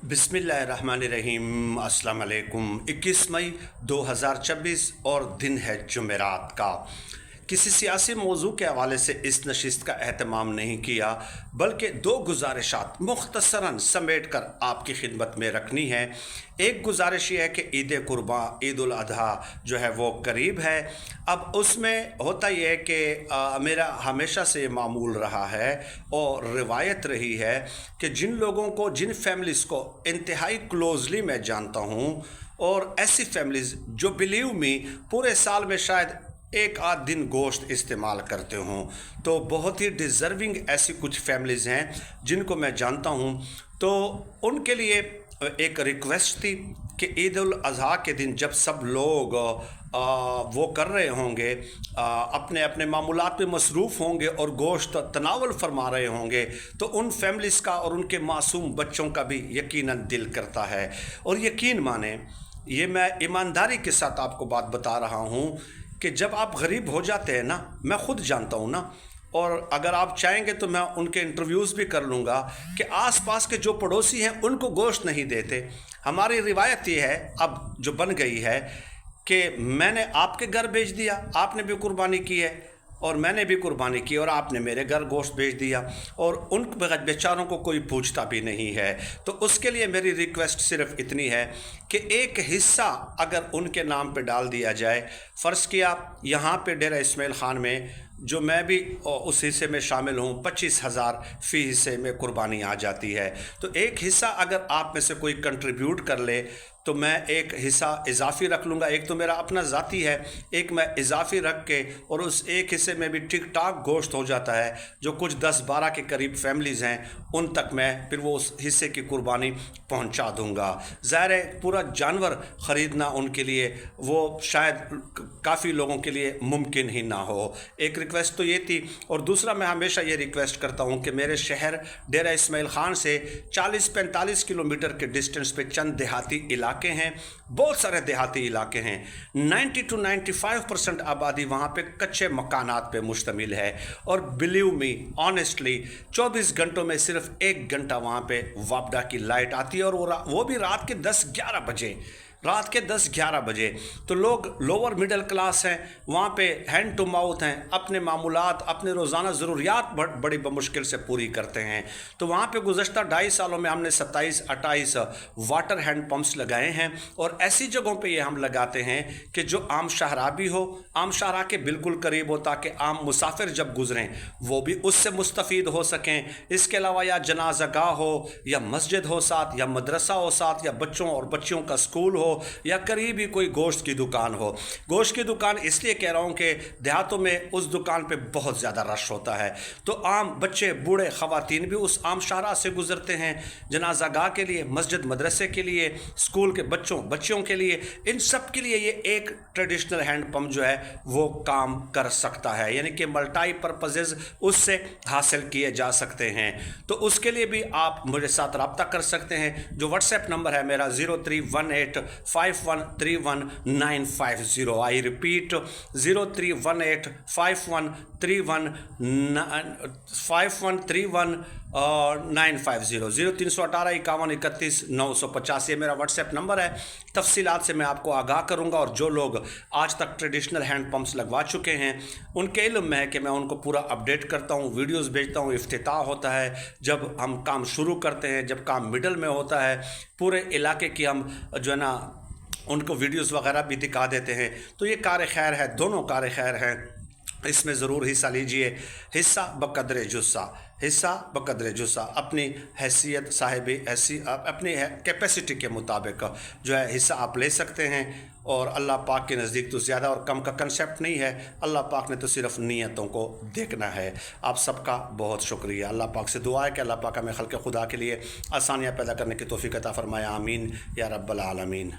बिस्मिल्लाहिर्रहमानिर्रहीम। अस्सलाम वालेकुम। 21 मई 2026 और दिन है जुमेरात का। किसी सियासी मौजू के हवाले से इस नशिस्त का एहतमाम नहीं किया, बल्कि दो गुजारिशात मुख्तसरन समेट कर आपकी खिदमत में रखनी है। एक गुजारिश ये है कि ईद कुर्बान, ईद उल अधा जो है वो करीब है। अब उसमें होता ये है कि मेरा हमेशा से मामूल रहा है और रिवायत रही है कि जिन लोगों को, जिन फैमिलीज़ को इंतहाई क्लोजली मैं जानता हूँ, और ऐसी फैमिलीज़ जो बिलीव मी पूरे साल में शायद एक आध दिन गोश्त इस्तेमाल करते हों, तो बहुत ही डिज़र्विंग ऐसी कुछ फैमिलीज़ हैं जिनको मैं जानता हूं। तो उनके लिए एक रिक्वेस्ट थी कि ईद उल अज़हा के दिन जब सब लोग वो कर रहे होंगे, अपने अपने मामूलात में मसरूफ़ होंगे और गोश्त तनावल फरमा रहे होंगे, तो उन फैमिलीज़ का और उनके मासूम बच्चों का भी यकीनन दिल करता है। और यकीन माने, ये मैं ईमानदारी के साथ आपको बात बता रहा हूँ कि जब आप गरीब हो जाते हैं ना, मैं ख़ुद जानता हूँ ना, और अगर आप चाहेंगे तो मैं उनके इंटरव्यूज़ भी कर लूँगा कि आसपास के जो पड़ोसी हैं उनको गोश्त नहीं देते। हमारी रिवायत ये है, अब जो बन गई है, कि मैंने आपके घर भेज दिया, आपने भी कुर्बानी की है, और मैंने भी कुर्बानी की और आपने मेरे घर गोश्त भेज दिया, और उन बेचारों को कोई पूछता भी नहीं है। तो उसके लिए मेरी रिक्वेस्ट सिर्फ इतनी है कि एक हिस्सा अगर उनके नाम पे डाल दिया जाए। फ़र्ज़ किया यहाँ पे डेरा इस्माइल ख़ान में, जो मैं भी उस हिस्से में शामिल हूँ, 25,000 फ़ी हिस्से में कुर्बानी आ जाती है। तो एक हिस्सा अगर आप में से कोई कंट्रीब्यूट कर ले तो मैं एक हिस्सा इजाफ़ी रख लूँगा। एक तो मेरा अपना ज़ाती है, एक मैं इजाफ़ी रख के, और उस एक हिस्से में भी ठीक ठाक गोश्त हो जाता है। जो कुछ 10-12 के करीब फैमिलीज़ हैं उन तक मैं फिर वो उस हिस्से की कुर्बानी पहुंचा दूंगा। ज़ाहिर है पूरा जानवर ख़रीदना उनके लिए वो शायद काफ़ी लोगों के लिए मुमकिन ही ना हो। एक रिक्वेस्ट तो ये थी, और दूसरा मैं हमेशा ये रिक्वेस्ट करता हूँ कि मेरे शहर डेरा इस्माइल ख़ान से 40-45 किलोमीटर के डिस्टेंस पे चंद देहाती इलाके हैं, बहुत सारे देहाती इलाके हैं। 90 to 95% आबादी वहाँ पे कच्चे मकानात पे मुश्तमिल है, और बिलीव मी ऑनेस्टली 24 घंटों में सिर्फ 1 घंटा वहाँ पे वापडा की लाइट आती है, और वो भी रात के 10-11 बजे, रात के 10-11 बजे। तो लोग लोअर मिडिल क्लास हैं, वहाँ पे हैंड टू माउथ हैं, अपने मामूलात, अपने रोज़ाना ज़रूरियात बड़ी बमुश्किल से पूरी करते हैं। तो वहाँ पे गुज़श्ता 2.5 सालों में हमने 27-28 वाटर हैंड पम्प्स लगाए हैं, और ऐसी जगहों पे ये हम लगाते हैं कि जो आम शाहरा भी हो, आम शाहरा के बिल्कुल करीब हो, ताकि आम मुसाफिर जब गुज़रें वो भी उससे मुस्तफ़ीद हो सकें। इसके अलावा या जनाज़ागाह हो, या मस्जिद हो साथ, या मदरसा हो साथ, या बच्चों और बच्चियों का स्कूल हो, या करीब ही कोई गोश्त की दुकान हो। गोश्त की दुकान इसलिए कह रहा हूँ कि देहातों में उस दुकान पे बहुत ज़्यादा रश होता है, तो आम बच्चे, बूढ़े, ख़वातीन भी उस आम शाहरा से गुज़रते हैं जनाज़ागाह के लिए, मस्जिद मदरसे के लिए, स्कूल के बच्चियों के लिए। इन सब के लिए ये एक ट्रेडिशनल हैंड पम्प जो है वो काम कर सकता है, यानी कि मल्टी पर्पसेस उससे हासिल किए जा सकते हैं। तो उसके लिए भी आप मुझे साथ रब्ता कर सकते हैं। जो व्हाट्सएप नंबर है मेरा 03185131 आई रिपीट 03185131 0318 51 31 950 ये मेरा व्हाट्सएप नंबर है। तफसीलात से मैं आपको आगाह करूंगा, और जो लोग आज तक ट्रेडिशनल हैंड पम्प्स लगवा चुके हैं उनके इल्म में है कि मैं उनको पूरा अपडेट करता हूँ, वीडियोस भेजता हूँ। इफ्तिताह होता है जब हम काम शुरू करते हैं, जब काम मिडल में होता है, पूरे इलाके की हम जो है ना उनको वीडियोस वगैरह भी दिखा देते हैं। तो ये कार खैर है, दोनों कार खैर हैं, इसमें ज़रूर हिस्सा लीजिए। हिस्सा बकदरे जुस्सा, हिस्सा बकदरे जुस्सा, अपनी हैसियत साहिब अपनी कैपेसिटी के मुताबिक जो है हिस्सा आप ले सकते हैं। और अल्लाह पाक के नज़दीक तो ज़्यादा और कम का कंसेप्ट नहीं है, अल्लाह पाक ने तो सिर्फ नीयतों को देखना है। आप सबका बहुत शुक्रिया। अल्लाह पाक से दुआ है कि अल्लाह पाक हमें खल्क़ खुदा के लिए आसानियाँ पैदा करने की तौफ़ीक़ अता फ़रमाए। आमीन या रब्बल आलमीन।